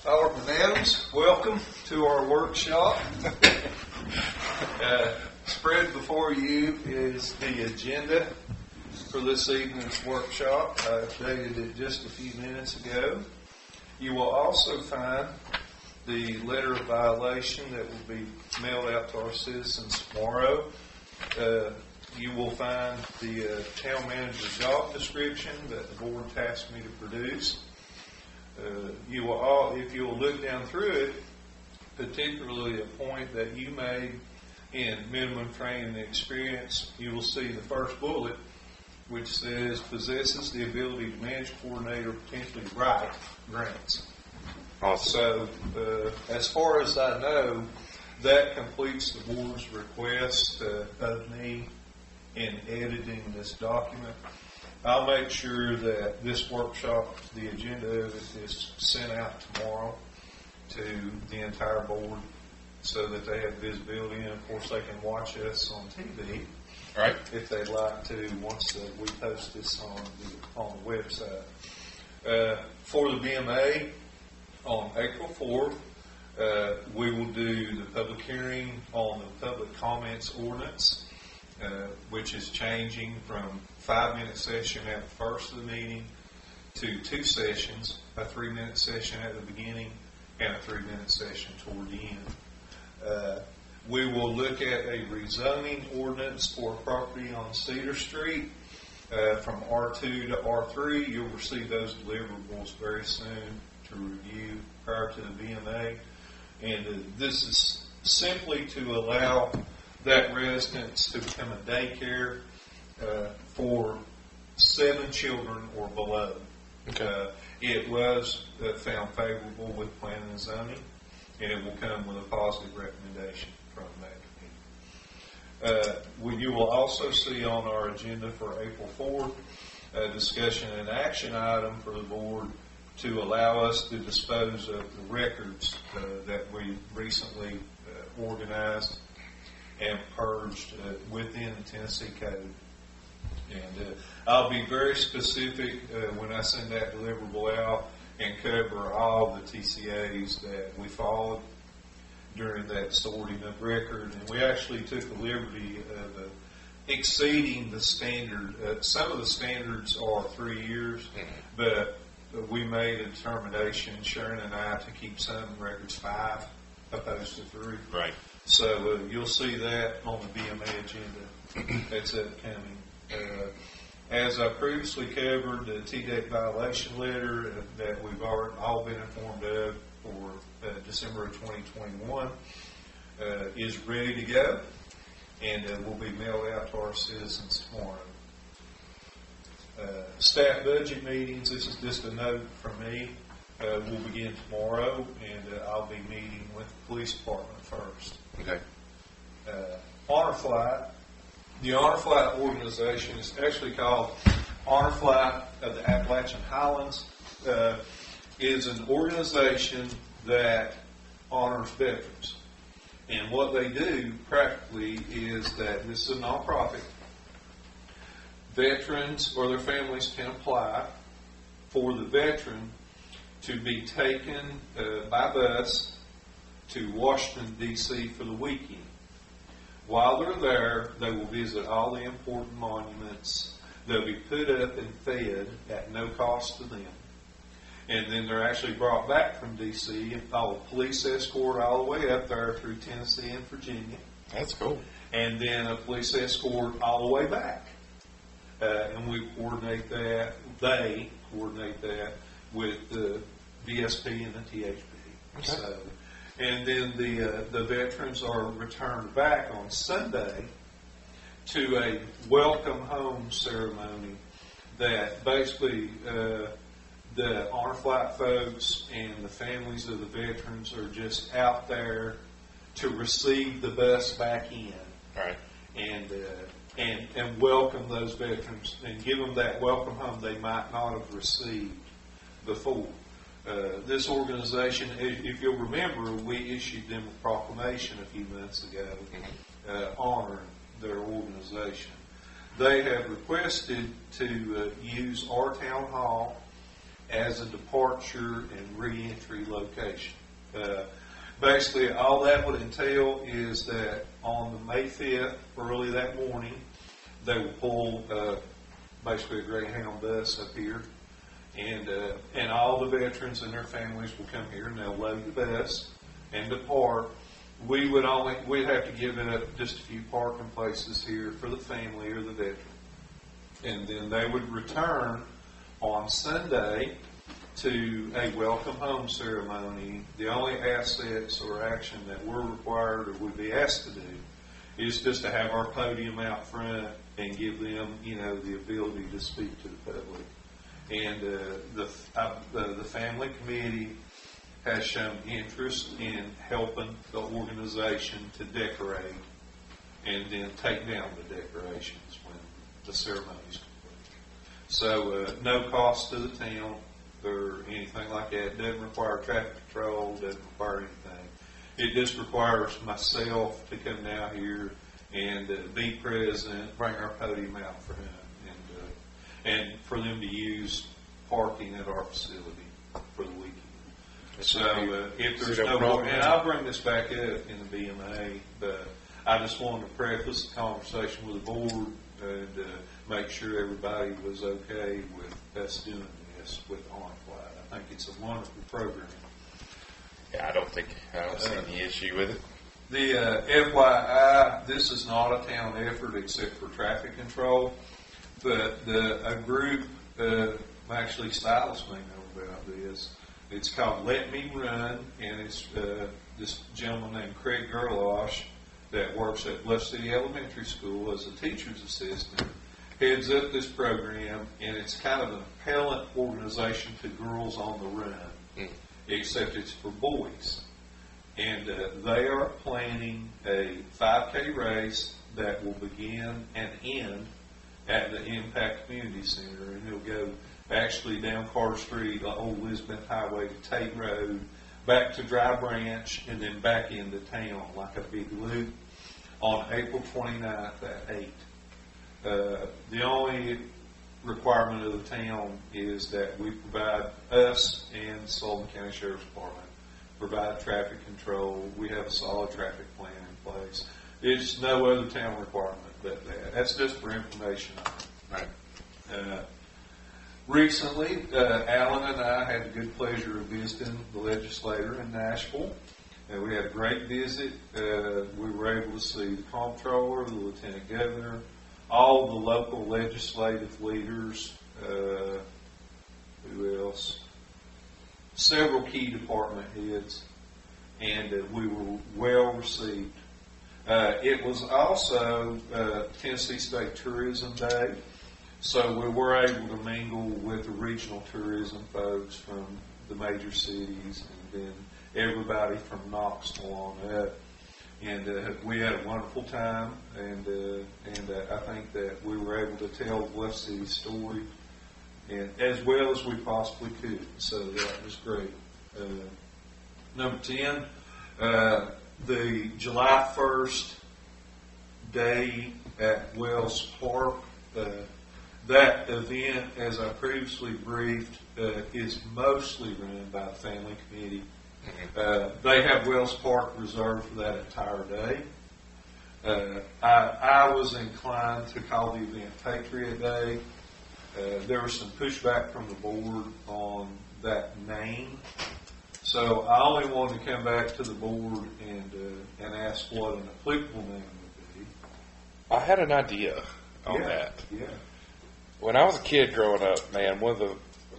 Alderman Adams, welcome to our workshop. Spread before you is the agenda for this evening's workshop. I updated it just a few minutes ago. You will also find the letter of violation that will be mailed out to our citizens tomorrow. You will find the town manager's job description that the board tasked me to produce. You will all, if you will look down through it, particularly a point that you made in minimum training and experience, you will see the first bullet, which says possesses the ability to manage, coordinate, or potentially write grants. Awesome. So, as far as I know, that completes the board's request of me in editing this document. I'll make sure that this workshop, the agenda of it, is sent out tomorrow to the entire board so that they have visibility, and of course they can watch us on TV, right, if they'd like to, once we post this on the website. For the BMA, on April 4th, we will do the public hearing on the public comments ordinance, which is changing from 5-minute session at the first of the meeting to 2 sessions, a 3-minute session at the beginning and a 3-minute session toward the end. We will look at a rezoning ordinance for property on Cedar Street from R2 to R3. You'll receive those deliverables very soon to review prior to the BMA. And this is simply to allow that residence to become a daycare for 7 children or below. Okay. It was found favorable with planning and zoning, and it will come with a positive recommendation from that committee. You will also see on our agenda for April 4th a discussion and action item for the board to allow us to dispose of the records that we recently organized and purged within the Tennessee Code. And I'll be very specific when I send that deliverable out and cover all the TCAs that we followed during that sorting of record. And we actually took the liberty of exceeding the standard. Some of the standards are 3 years, but we made a determination, Sharon and I, to keep some records 5 opposed to 3. Right. So you'll see that on the BMA agenda that's upcoming. As I previously covered, the TDEC violation letter that we've all been informed of for December of 2021 is ready to go, and will be mailed out to our citizens tomorrow. Staff budget meetings, this is just a note from me, will begin tomorrow, and I'll be meeting with the police department first. Okay. Honor Flight. The Honor Flight organization is actually called Honor Flight of the Appalachian Highlands. Is an organization that honors veterans. And what they do practically is that this is a nonprofit. Veterans or their families can apply for the veteran to be taken by bus to Washington, D.C. for the weekend. While they're there, they will visit all the important monuments. They'll be put up and fed at no cost to them. And then they're actually brought back from D.C. and follow police escort all the way up there through Tennessee and Virginia. That's cool. And then a police escort all the way back. And we coordinate that, they coordinate that with the VSP and the THP. Okay. So, and then the veterans are returned back on Sunday to a welcome home ceremony that basically the Honor Flight folks and the families of the veterans are just out there to receive the bus back in. All right. And welcome those veterans and give them that welcome home they might not have received before. This organization, if you'll remember, we issued them a proclamation a few months ago honoring their organization. They have requested to use our town hall as a departure and reentry location. Basically, all that would entail is that on the May 5th, early that morning, they will pull basically a Greyhound bus up here, and all the veterans and their families will come here, and they'll load the bus and depart. We'd have to give it up just a few parking places here for the family or the veteran, and then they would return on Sunday to a welcome home ceremony. The only assets or action that we're required or would be asked to do is just to have our podium out front and give them, the ability to speak to the public. And the family committee has shown interest in helping the organization to decorate and then take down the decorations when the ceremony is complete. So no cost to the town or anything like that. It doesn't require traffic control, doesn't require anything. It just requires myself to come down here and be present, bring our podium out for him, and for them to use parking at our facility for the weekend. So if there's no more, and I'll bring this back up in the BMA, but I just wanted to preface the conversation with the board and make sure everybody was okay with us doing this with on-flight. I think it's a wonderful program. Yeah, I don't see any issue with it. The FYI, this is not a town effort except for traffic control, but a group actually Styles may know about this. It's called Let Me Run, and it's this gentleman named Craig Gerlosh that works at Bluff City Elementary School as a teacher's assistant heads up this program, and it's kind of an appellant organization to Girls on the Run, except it's for boys. And they are planning a 5K race that will begin and end at the Impact Community Center, and it'll go actually down Carter Street, Old Lisbon Highway to Tate Road, back to Dry Branch, and then back into town like a big loop on April 29th at 8. The only requirement of the town is that we provide, us and Sullivan County Sheriff's Department, provide traffic control. We have a solid traffic plan in place. It's no other town requirement but that. That's just for information. Right. Recently, Alan and I had the good pleasure of visiting the legislator in Nashville. We had a great visit. We were able to see the comptroller, the lieutenant governor, all the local legislative leaders. Who else? Several key department heads, and we were well received. It was also Tennessee State Tourism Day, so we were able to mingle with the regional tourism folks from the major cities, and then everybody from Knoxville on up. And we had a wonderful time, and I think that we were able to tell the Bluff City story and as well as we possibly could. So that was great. Number 10, the July 1st day at Wells Park. That event, as I previously briefed, is mostly run by the family committee. They have Wells Park reserved for that entire day. I was inclined to call the event Patriot Day. There was some pushback from the board on that name. So I only wanted to come back to the board and ask what an applicable name would be. I had an idea on that. Yeah. When I was a kid growing up, man, one of the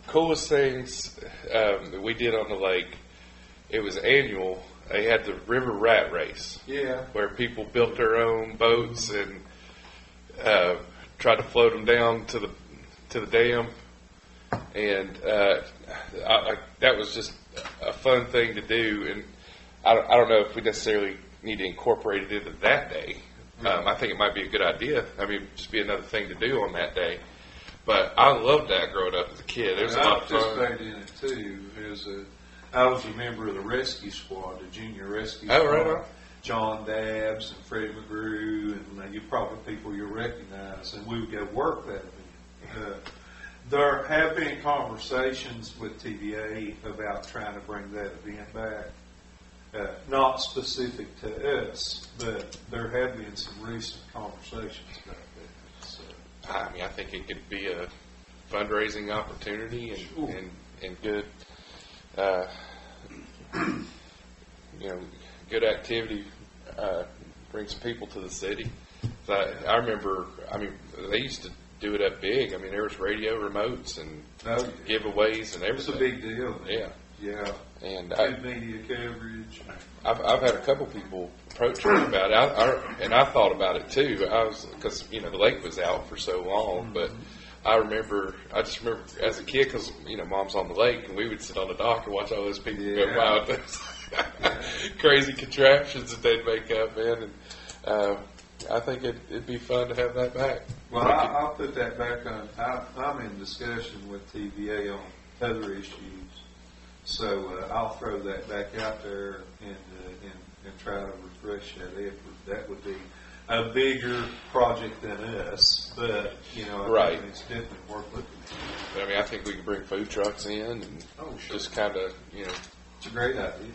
coolest things that we did on the lake, it was annual. They had the river rat race. Yeah. Where people built their own boats and tried to float them down to the dam, and that was just a fun thing to do. And I don't know if we necessarily need to incorporate it into that day. I think it might be a good idea. I mean, just be another thing to do on that day. But I loved that growing up as a kid. It was a lot of fun. I participated in it too. I was a member of the rescue squad, the junior rescue squad. Right on. John Dabbs and Freddie McGrew, and you probably people you'll recognize. And we would go work that event. There have been conversations with TVA about trying to bring that event back. Not specific to us, but there have been some recent conversations about that. So, I mean, I think it could be a fundraising opportunity and sure. and good, good activity brings people to the city. So I remember, I mean, they used to do it up big. I mean, there was radio remotes and giveaways and everything. It's a big deal. Yeah. Yeah. And Good media coverage. I've had a couple people approach me about it, and I thought about it too. Because the lake was out for so long, but I just remember as a kid, because Mom's on the lake, and we would sit on the dock and watch all those people go by with those crazy contraptions that they'd make up, man. And I think it'd be fun to have that back. Well, I'll put that back on. I'm in discussion with TVA on other issues. So I'll throw that back out there and try to refresh that effort. That would be a bigger project than us, but I think it's definitely worth looking at. But, I mean, I think we could bring food trucks in and just kind of It's a great idea.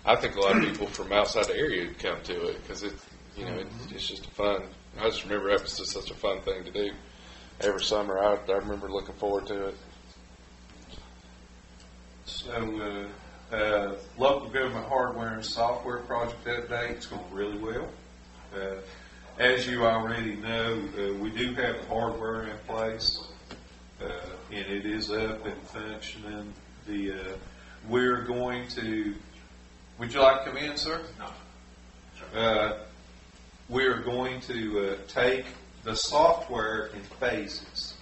I think a lot of people from outside the area would come to it because it's just a fun. I just remember that was just such a fun thing to do every summer. I remember looking forward to it. So, local government hardware and software project update. It's going really well. As you already know, we do have the hardware in place, and it is up and functioning. We're going to. Would you like to come in, sir? No. We're going to take the software in phases.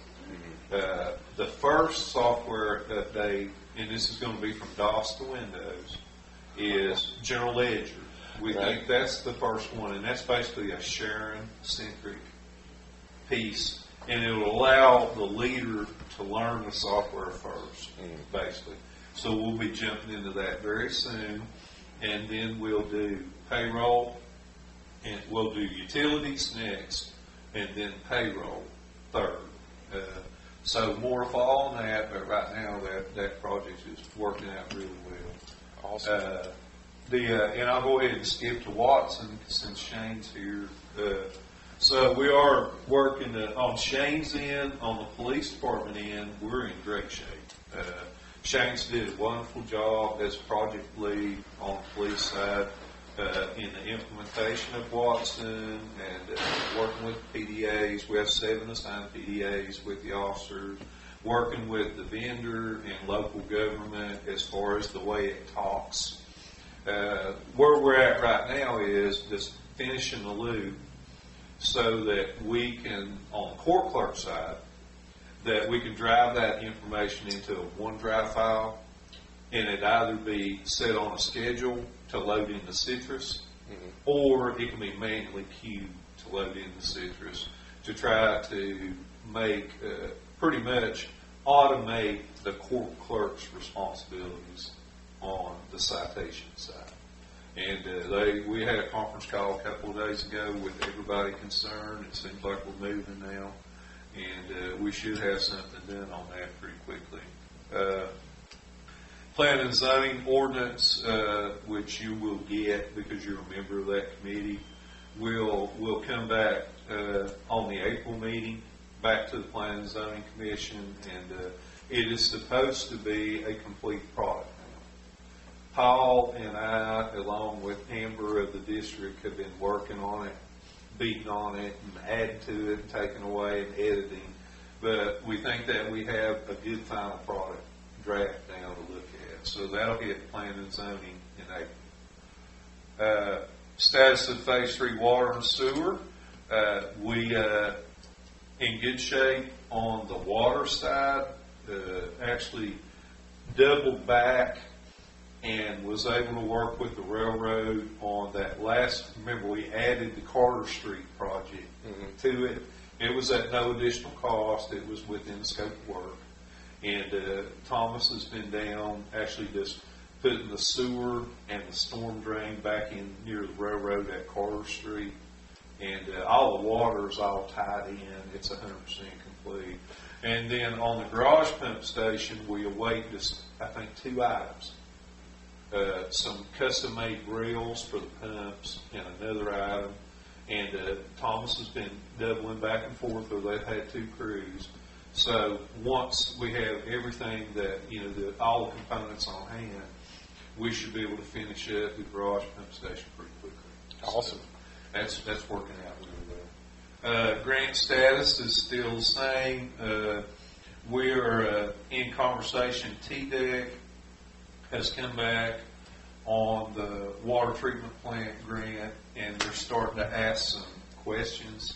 The first software update, and this is going to be from DOS to Windows, is General Ledger. We think that's the first one, and that's basically a sharing-centric piece, and it will allow the leader to learn the software first, basically. So we'll be jumping into that very soon, and then we'll do payroll, and we'll do utilities next, and then payroll third. So more to follow on that, but right now that project is working out really well. Awesome. And I'll go ahead and skip to Watson since Shane's here. So we are working on Shane's end, on the police department end. We're in great shape. Shane's did a wonderful job as project lead on the police side in the implementation of Watson and working with PDAs. We have 7 assigned PDAs with the officers, working with the vendor and local government as far as the way it talks. Where we're at right now is just finishing the loop so that we can, on the court clerk side, that we can drive that information into a OneDrive file, and it either be set on a schedule to load into Citrus, or it can be manually queued to load into Citrus to try to make, pretty much automate the court clerk's responsibilities on the citation side. And we had a conference call a couple of days ago with everybody concerned. It seems like we're moving now, and we should have something done on that pretty quickly. Planning and zoning ordinance, which you will get because you're a member of that committee, will come back on the April meeting, back to the Planning and Zoning Commission, and it is supposed to be a complete product now. Paul and I, along with Amber of the district, have been working on it, beating on it, and adding to it, and taking away, and editing. But we think that we have a good final product draft now to look at. So that'll hit planning and zoning in April. Status of Phase 3 water and sewer. We in good shape on the water side. Actually doubled back and was able to work with the railroad on that last. Remember, we added the Carter Street project to it. It was at no additional cost. It was within the scope of work. And Thomas has been down, actually just putting the sewer and the storm drain back in near the railroad at Carter Street. And all the water's all tied in. It's 100% complete. And then on the garage pump station, we await just, I think, 2 items. Some custom-made rails for the pumps and another item. And Thomas has been doubling back and forth, or they've had 2 crews. So once we have everything that, all the components on hand, we should be able to finish up the garage pump station pretty quickly. Awesome. So that's working out really well. Grant status is still the same. We're in conversation. TDEC has come back on the water treatment plant grant, and they're starting to ask some questions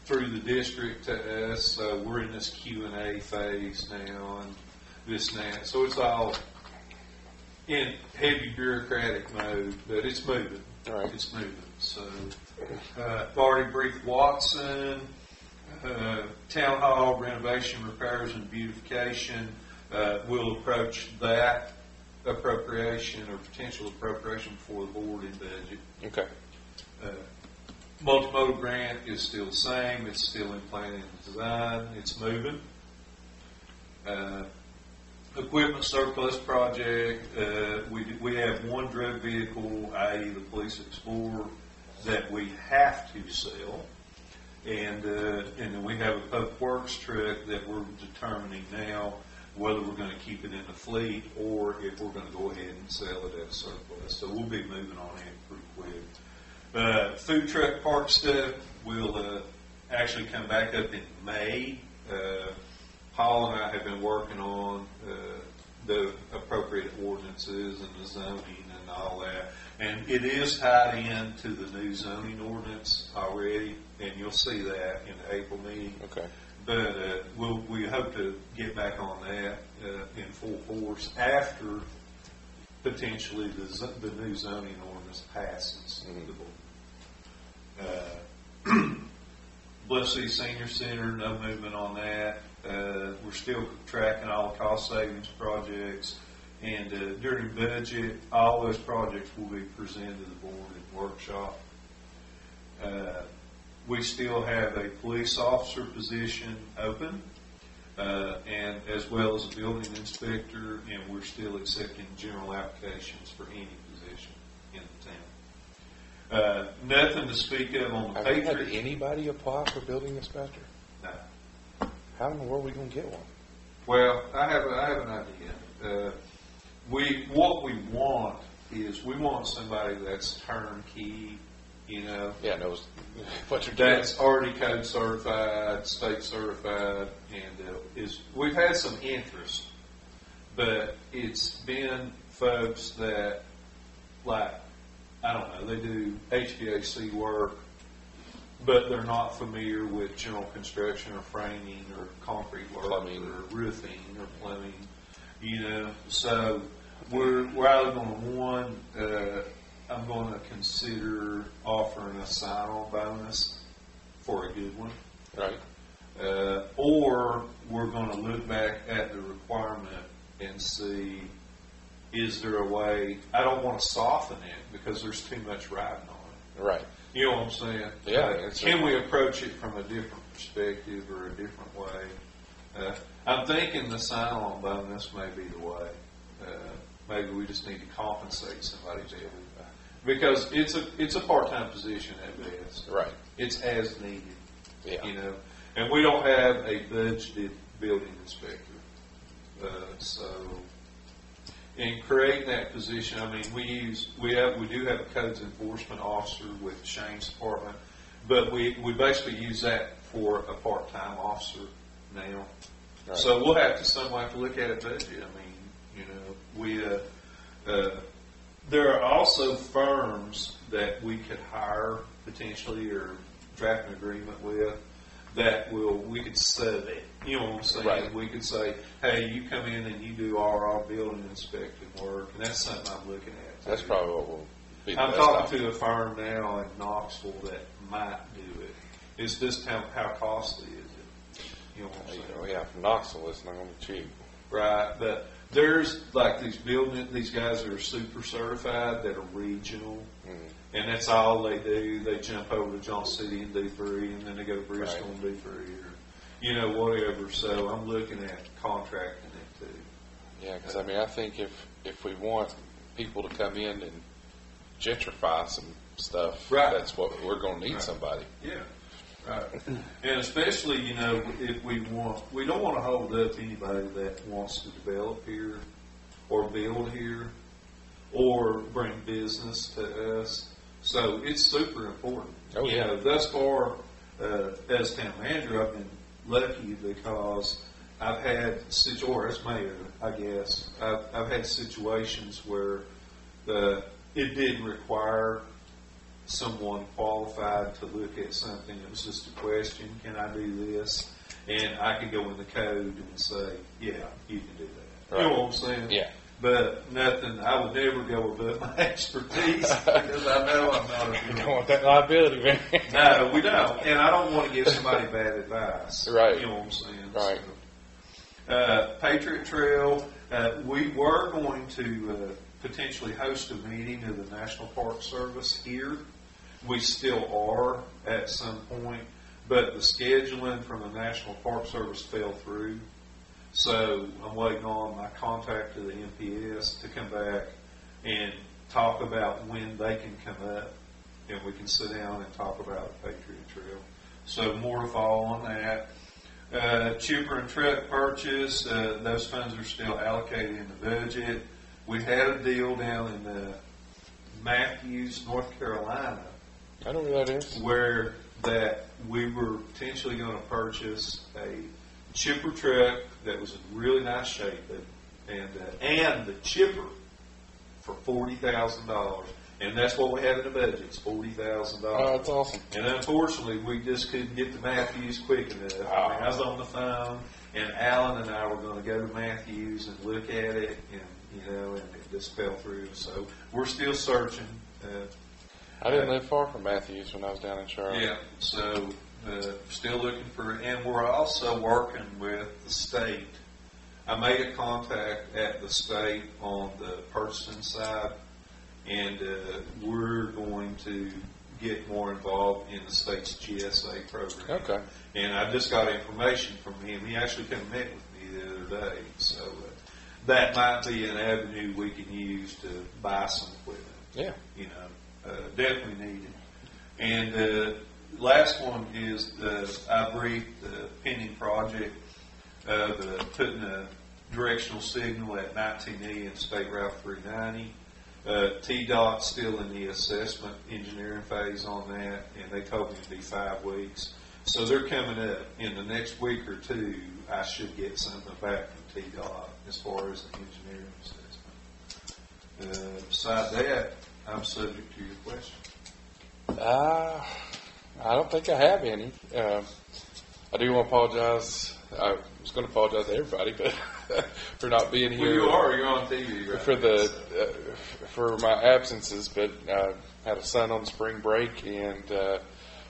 through the district to us. So we're in this Q&A phase now, and this and that. So it's all in heavy bureaucratic mode, but it's moving. All right. It's moving. So I've already briefed Watson. Town hall renovation, repairs, and beautification. We'll approach that appropriation or potential appropriation before the board in budget. Okay. Multimodal grant is still the same. It's still in planning and design. It's moving. Equipment surplus project. We have 1 drug vehicle, i.e. the Police Explorer, that we have to sell. And then we have a public works truck that we're determining now whether we're going to keep it in the fleet or if we're going to go ahead and sell it at a surplus. So we'll be moving on it pretty quick. Food truck park stuff will actually come back up in May. Paul and I have been working on the appropriate ordinances and the zoning and all that. And it is tied into the new zoning ordinance already, and you'll see that in the April meeting. Okay. But we hope to get back on that in full force after potentially the new zoning ordinance passes the board. Bluff City Senior Center, no movement on that. We're still tracking all the cost savings projects. And during budget, all those projects will be presented to the board in workshop. We still have a police officer position open, and as well as a building inspector, and we're still accepting general applications for any position in the town. Nothing to speak of on the Have you had Patriot. anybody apply for building inspector? No. How in the world are we going to get one? Well, I have an idea. What we want is we want somebody that's turnkey, Yeah, knows what you're doing. that's already code certified, state certified, and we've had some interest, but it's been folks that, like, I don't know, they do HVAC work, but they're not familiar with general construction or framing or concrete work Plumbing. or roofing or plumbing, So we're either going to I'm going to consider offering a sign-on bonus for a good one. Right. Or we're going to look back at the requirement and see, is there a way, I don't want to soften it because there's too much riding on it. Right. You know what I'm saying? Yeah. Can we approach it from a different perspective or a different way? I'm thinking the sign-on bonus may be the way. Maybe we just need to compensate somebody to because it's a part-time position at best. Right. It's as needed. Yeah. And we don't have a budgeted building inspector. So in creating that position, I mean, we do have a codes enforcement officer with Shane's department, but we basically use that for a part-time officer now. Right. So we'll have to look at it budget. I mean, there are also firms that we could hire potentially or draft an agreement with that we could sub it. You know what I'm saying? Right. We could say, hey, you come in and you do our building inspection work, and that's something I'm looking at. That's probably what will be the I'm best talking option. to a firm now in Knoxville that might do it. It's just how costly is it? You know what I'm saying? Yeah, from Knoxville, it's not going to be cheap. Right, but There's like these guys that are super certified that are regional, and that's all they do. They jump over to Johnson City and do 3, and then they go to Bristol and do 3, or whatever. So I'm looking at contracting it too. Yeah, because I think if we want people to come in and gentrify some stuff, that's what we're going to need somebody. Yeah. Right. And especially, if we don't want to hold up anybody that wants to develop here or build here or bring business to us. So it's super important. Oh, yeah. Thus far, as town manager, I've been lucky because I've had, or as mayor, I guess, I've had situations where it didn't require someone qualified to look at something. It was just a question, can I do this? And I could go in the code and say, yeah, you can do that. Right. You know what I'm saying? Yeah. But nothing, I would never go above my expertise because I know I'm not a You don't want that liability, man. No, we don't. And I don't want to give somebody bad advice. Right. You know what I'm saying? Right. So, Patriot Trail, we were going to potentially host a meeting of the National Park Service here. We still are at some point, but the scheduling from the National Park Service fell through. So I'm waiting on my contact to the NPS to come back and talk about when they can come up, and we can sit down and talk about the Patriot Trail. So more to follow on that. Chipper and truck purchase, those funds are still allocated in the budget. We had a deal down in Matthews, North Carolina. I know where that is. Where that we were potentially going to purchase a chipper truck that was in really nice shape, and the chipper for $40,000, and that's what we have in the budget. It's $40,000. Oh, that's awesome. And unfortunately, we just couldn't get to Matthews quick enough. I was on the phone, and Alan and I were going to go to Matthews and look at it, and it just fell through. So we're still searching. I didn't live far from Matthews when I was down in Charlotte. Yeah, so still looking for, and we're also working with the state. I made a contact at the state on the purchasing side, and we're going to get more involved in the state's GSA program. Okay. And I just got information from him. He actually came and met with me the other day, so that might be an avenue we can use to buy some equipment. Yeah. Definitely needed. And last one is I briefed the pending project of putting a directional signal at 19E and State Route 390. TDOT's still in the assessment engineering phase on that, and they told me it'd be 5 weeks. So they're coming up. In the next week or two, I should get something back from TDOT as far as the engineering assessment. Besides that, I'm subject to your question. I don't think I have any. I do want to apologize. I was going to apologize to everybody, but for not being here. Well, you're on TV, right? For my absences, but I had a son on spring break, and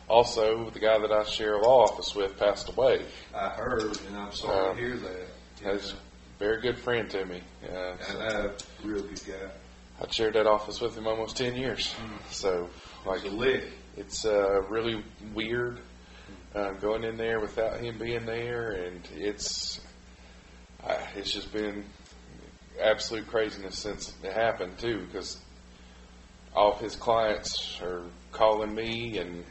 also the guy that I share a law office with passed away. I heard, and I'm sorry to hear that. He's a very good friend to me. And a real good guy. I shared that office with him almost 10 years. So, it's really weird going in there without him being there, and it's just been absolute craziness since it happened too, because all of his clients are calling me, and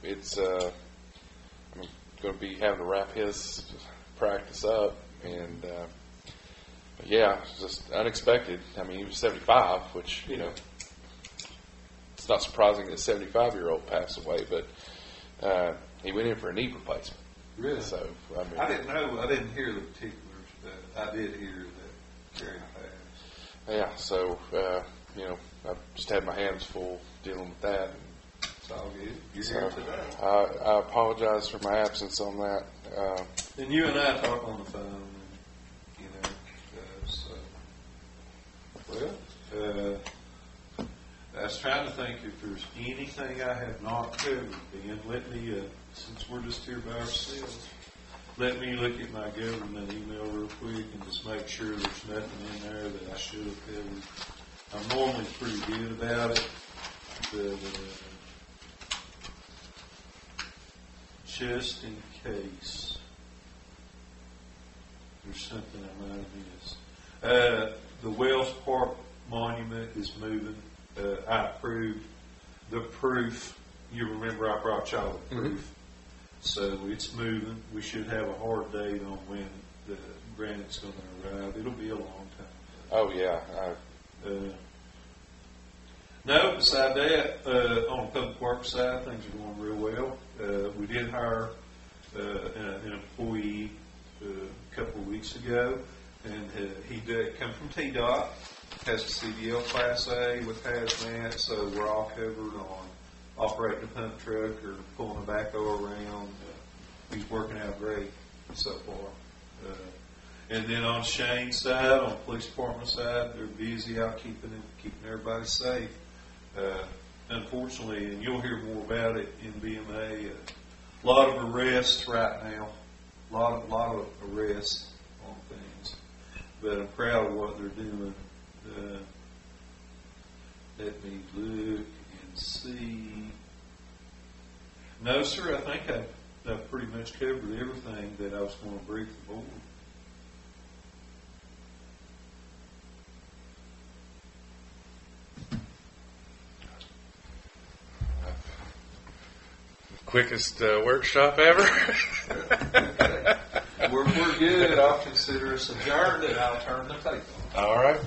it's I'm going to be having to wrap his practice up, and yeah, it's just unexpected. I mean, he was 75, which it's not surprising that a 75-year-old passed away, but he went in for a knee replacement. Really? So I didn't know. I didn't hear the particulars, but I did hear that Gary passed. Yeah. So I just had my hands full dealing with that. It's all good. You're here today. I apologize for my absence on that. And you and I talk on the phone, I was trying to think if there's anything I have not covered, Ben. Let me, since we're just here by ourselves, let me look at my government email real quick and just make sure there's nothing in there that I should have covered. I'm normally pretty good about it, but just in case there's something I might have missed. The Wells Park Monument is moving. I approved the proof. You remember I brought y'all the proof. Mm-hmm. So it's moving. We should have a hard date on when the granite's going to arrive. It'll be a long time. Oh, yeah. No, beside that, on the public works side, things are going real well. We did hire an employee a couple of weeks ago, and he did come from TDOT, has a CDL Class A with hazmat, so we're all covered on operating a pump truck or pulling a backhoe around. He's working out great so far. And then on Shane's side, on the police department side, they're busy out keeping everybody safe. Unfortunately, and you'll hear more about it in BMA, a lot of arrests right now. A lot of arrests on things. But I'm proud of what they're doing. Let me look and see. No, sir, I think I've pretty much covered everything that I was going to brief the board. Quickest workshop ever. We're good. I'll consider us adjourned, and I'll turn the tape on. All right.